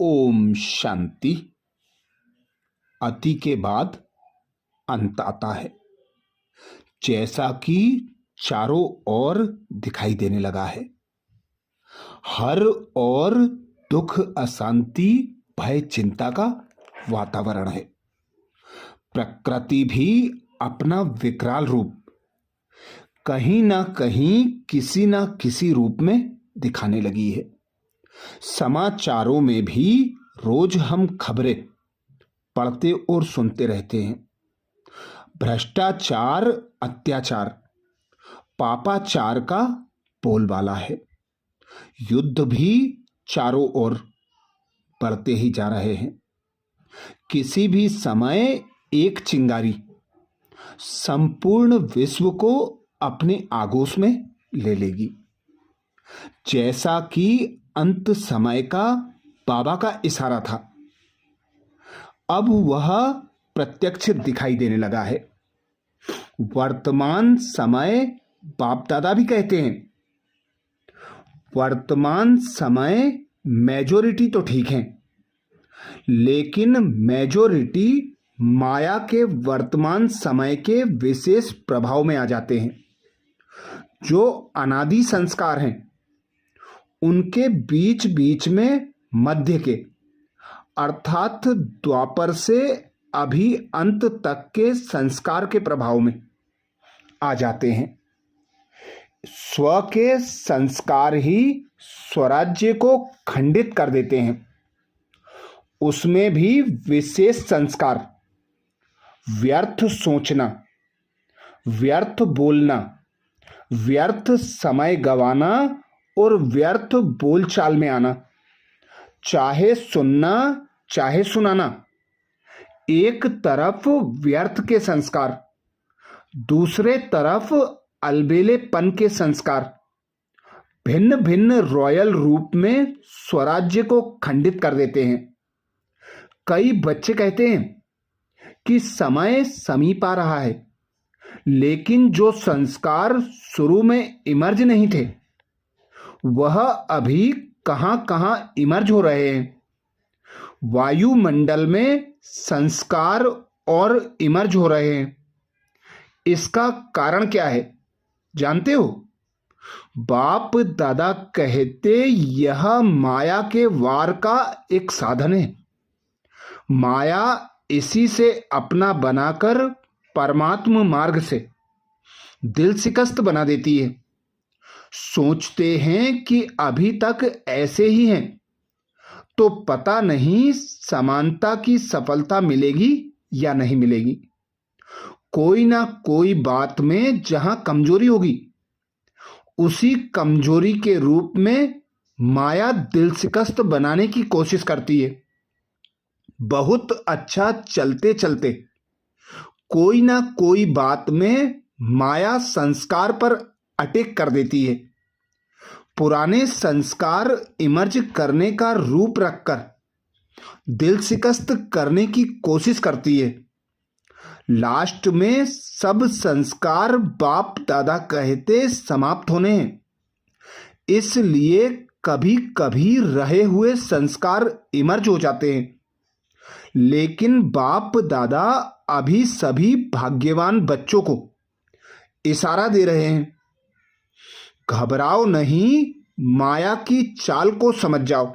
ओम शांति। अति के बाद अंत आता है, जैसा कि चारों ओर दिखाई देने लगा है। हर ओर दुख, अशांति, भय, चिंता का वातावरण है। प्रकृति भी अपना विकराल रूप कहीं ना कहीं, किसी ना किसी रूप में दिखाने लगी है। समाचारों में भी रोज हम खबरें पढ़ते और सुनते रहते हैं। भ्रष्टाचार, अत्याचार, पापाचार का बोलबाला है। युद्ध भी चारों ओर बढ़ते ही जा रहे हैं। किसी भी समय एक चिंगारी संपूर्ण विश्व को अपने आगोश में ले लेगी। जैसा कि अंत समय का बाबा का इशारा था, अब वह प्रत्यक्ष दिखाई देने लगा है। वर्तमान समय, बाप दादा भी कहते हैं, वर्तमान समय मेजॉरिटी तो ठीक है, लेकिन मेजॉरिटी माया के वर्तमान समय के विशेष प्रभाव में आ जाते हैं। जो अनादि संस्कार हैं, उनके बीच बीच में मध्य के, अर्थात द्वापर से अभी अंत तक के संस्कार के प्रभाव में आ जाते हैं। स्व के संस्कार ही स्वराज्य को खंडित कर देते हैं। उसमें भी विशेष संस्कार, व्यर्थ सोचना, व्यर्थ बोलना, व्यर्थ समय गंवाना और व्यर्थ बोलचाल में आना, चाहे सुनना चाहे सुनाना। एक तरफ व्यर्थ के संस्कार, दूसरे तरफ अलबेलेपन के संस्कार भिन्न भिन्न रॉयल रूप में स्वराज्य को खंडित कर देते हैं। कई बच्चे कहते हैं कि समय समीप आ रहा है, लेकिन जो संस्कार शुरू में इमर्ज नहीं थे, वह अभी कहां कहां इमर्ज हो रहे हैं। वायुमंडल में संस्कार और इमर्ज हो रहे हैं। इसका कारण क्या है जानते हो? बाप दादा कहते यह माया के वार का एक साधन है। माया इसी से अपना बनाकर परमात्मा मार्ग से दिल शिकस्त बना देती है। सोचते हैं कि अभी तक ऐसे ही हैं, तो पता नहीं समानता की सफलता मिलेगी या नहीं मिलेगी। कोई ना कोई बात में जहां कमजोरी होगी, उसी कमजोरी के रूप में माया दिल शिकस्त बनाने की कोशिश करती है। बहुत अच्छा चलते चलते कोई ना कोई बात में माया संस्कार पर अटैक कर देती है। पुराने संस्कार इमर्ज करने का रूप रखकर दिल शिकस्त करने की कोशिश करती है। लास्ट में सब संस्कार बाप दादा कहते समाप्त होने हैं। इसलिए कभी कभी रहे हुए संस्कार इमर्ज हो जाते हैं, लेकिन बाप दादा अभी सभी भाग्यवान बच्चों को इशारा दे रहे हैं, घबराओ नहीं, माया की चाल को समझ जाओ।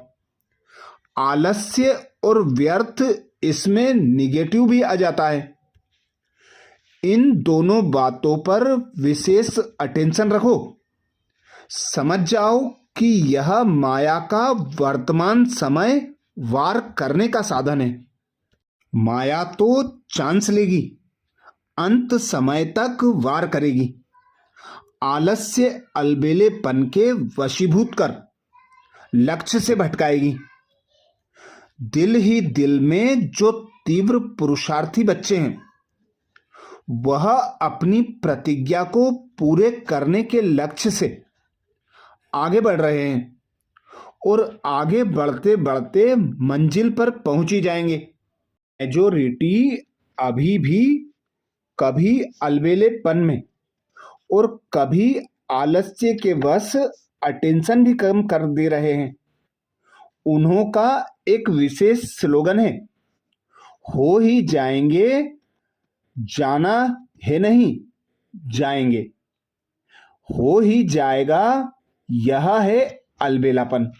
आलस्य और व्यर्थ, इसमें निगेटिव भी आ जाता है। इन दोनों बातों पर विशेष अटेंशन रखो। समझ जाओ कि यह माया का वर्तमान समय वार करने का साधन है। माया तो चांस लेगी, अंत समय तक वार करेगी। आलस्य, अलबेलेपन के वशीभूत कर लक्ष्य से भटकाएगी। दिल ही दिल में जो तीव्र पुरुषार्थी बच्चे हैं, वह अपनी प्रतिज्ञा को पूरे करने के लक्ष्य से आगे बढ़ रहे हैं और आगे बढ़ते बढ़ते मंजिल पर पहुंच ही जाएंगे। मेजॉरिटी अभी भी कभी अलबेलेपन में और कभी आलस्य के वश अटेंशन भी कम कर दे रहे हैं। उन्हों का एक विशेष स्लोगन है, हो ही जाएंगे, जाना है नहीं, जाएंगे। हो ही जाएगा, यह है अलबेलापन।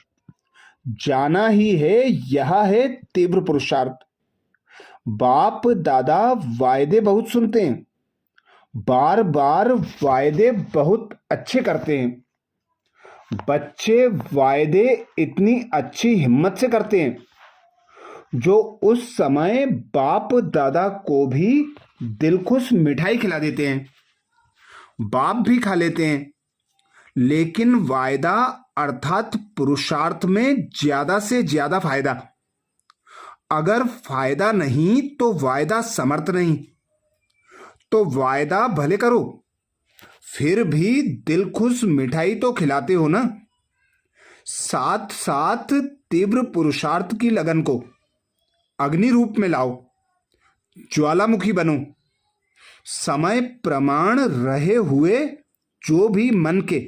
जाना ही है, यह है तीव्र पुरुषार्थ। बाप दादा वायदे बहुत सुनते हैं, बार बार वायदे बहुत अच्छे करते हैं। बच्चे वायदे इतनी अच्छी हिम्मत से करते हैं जो उस समय बाप दादा को भी दिलखुश मिठाई खिला देते हैं, बाप भी खा लेते हैं। लेकिन वायदा अर्थात पुरुषार्थ में ज्यादा से ज्यादा फायदा। अगर फायदा नहीं तो वायदा समर्थ नहीं। तो वायदा भले करो, फिर भी दिलखुश मिठाई तो खिलाते हो ना। साथ साथ तीव्र पुरुषार्थ की लगन को अग्नि रूप में लाओ, ज्वालामुखी बनो। समय प्रमाण रहे हुए जो भी मन के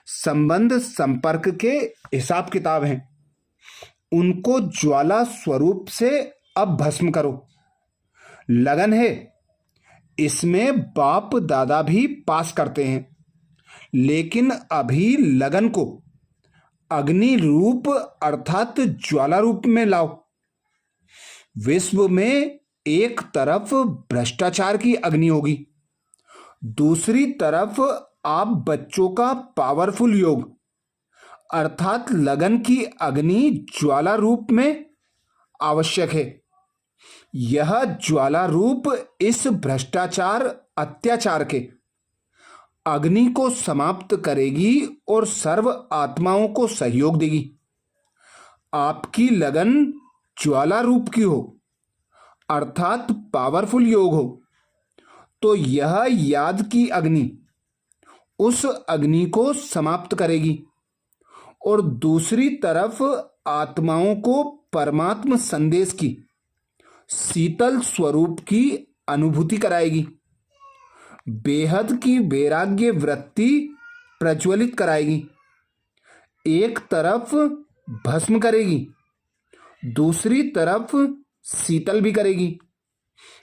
संबंध संपर्क के हिसाब किताब हैं, उनको ज्वाला स्वरूप से अब भस्म करो। लगन है, इसमें बाप दादा भी पास करते हैं, लेकिन अभी लगन को अग्नि रूप अर्थात ज्वाला रूप में लाओ। विश्व में एक तरफ भ्रष्टाचार की अग्नि होगी, दूसरी तरफ आप बच्चों का पावरफुल योग अर्थात लगन की अग्नि ज्वाला रूप में आवश्यक है। यह ज्वाला रूप इस भ्रष्टाचार अत्याचार के अग्नि को समाप्त करेगी और सर्व आत्माओं को सहयोग देगी। आपकी लगन ज्वाला रूप की हो अर्थात पावरफुल योग हो, तो यह याद की अग्नि उस अग्नि को समाप्त करेगी और दूसरी तरफ आत्माओं को परमात्म संदेश की शीतल स्वरूप की अनुभूति कराएगी, बेहद की वैराग्य वृत्ति प्रज्वलित कराएगी। एक तरफ भस्म करेगी, दूसरी तरफ शीतल भी करेगी,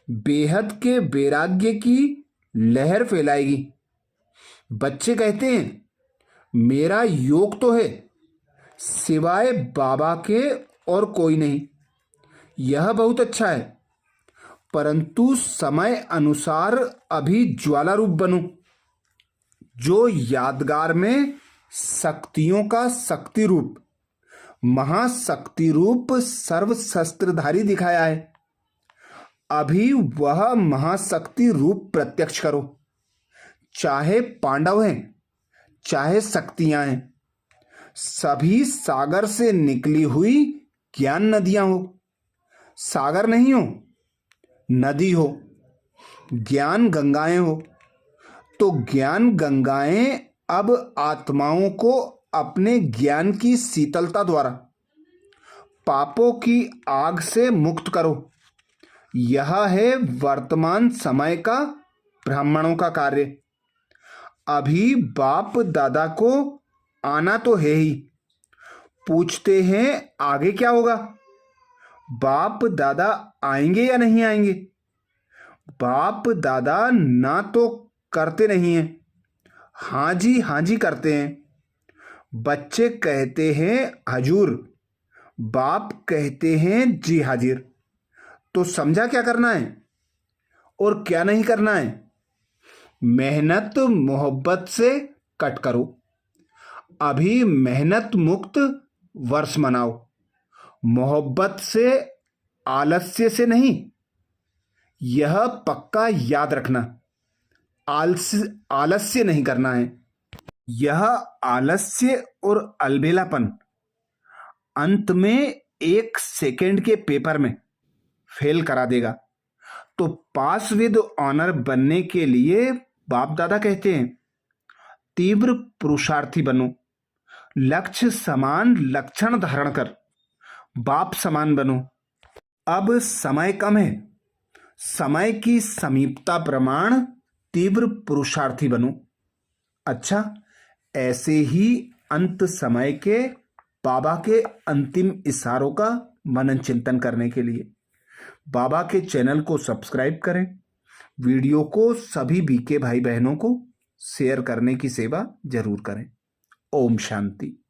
बेहद के वैराग्य की लहर फैलाएगी। बच्चे कहते हैं, मेरा योग तो है, सिवाय बाबा के और कोई नहीं। यह बहुत अच्छा है, परंतु समय अनुसार अभी ज्वाला रूप बनो, जो यादगार में शक्तियों का शक्ति रूप महाशक्ति रूप सर्व शस्त्रधारी दिखाया है। अभी वह महाशक्ति रूप प्रत्यक्ष करो, चाहे पांडव हैं चाहे शक्तियां हैं, सभी सागर से निकली हुई ज्ञान नदियां हो। सागर नहीं हो, नदी हो, ज्ञान गंगाएं हो। तो ज्ञान गंगाएं अब आत्माओं को अपने ज्ञान की शीतलता द्वारा पापों की आग से मुक्त करो। यह है वर्तमान समय का ब्राह्मणों का कार्य। अभी बाप दादा को आना तो है ही, पूछते हैं आगे क्या होगा। बाप दादा आएंगे या नहीं आएंगे? बाप दादा ना तो करते नहीं हैं, हाँ जी करते हैं। बच्चे कहते हैं हजूर, बाप कहते हैं जी हाजिर। तो समझा क्या करना है और क्या नहीं करना है। मेहनत मोहब्बत से कट करो। अभी मेहनत मुक्त वर्ष मनाओ, मोहब्बत से, आलस्य से नहीं। यह पक्का याद रखना, आलस्य नहीं करना है। यह आलस्य और अलबेलापन अंत में 1 सेकंड के पेपर में फेल करा देगा। तो पास विद ऑनर बनने के लिए बाप दादा कहते हैं, तीव्र पुरुषार्थी बनो, लक्ष्य समान लक्षण धारण कर बाप समान बनो। अब समय कम है, समय की समीपता प्रमाण तीव्र पुरुषार्थी बनो। अच्छा, ऐसे ही अंत समय के बाबा के अंतिम इशारों का मनन चिंतन करने के लिए बाबा के चैनल को सब्सक्राइब करें, वीडियो को सभी बीके भाई बहनों को शेयर करने की सेवा जरूर करें। ओम शांति।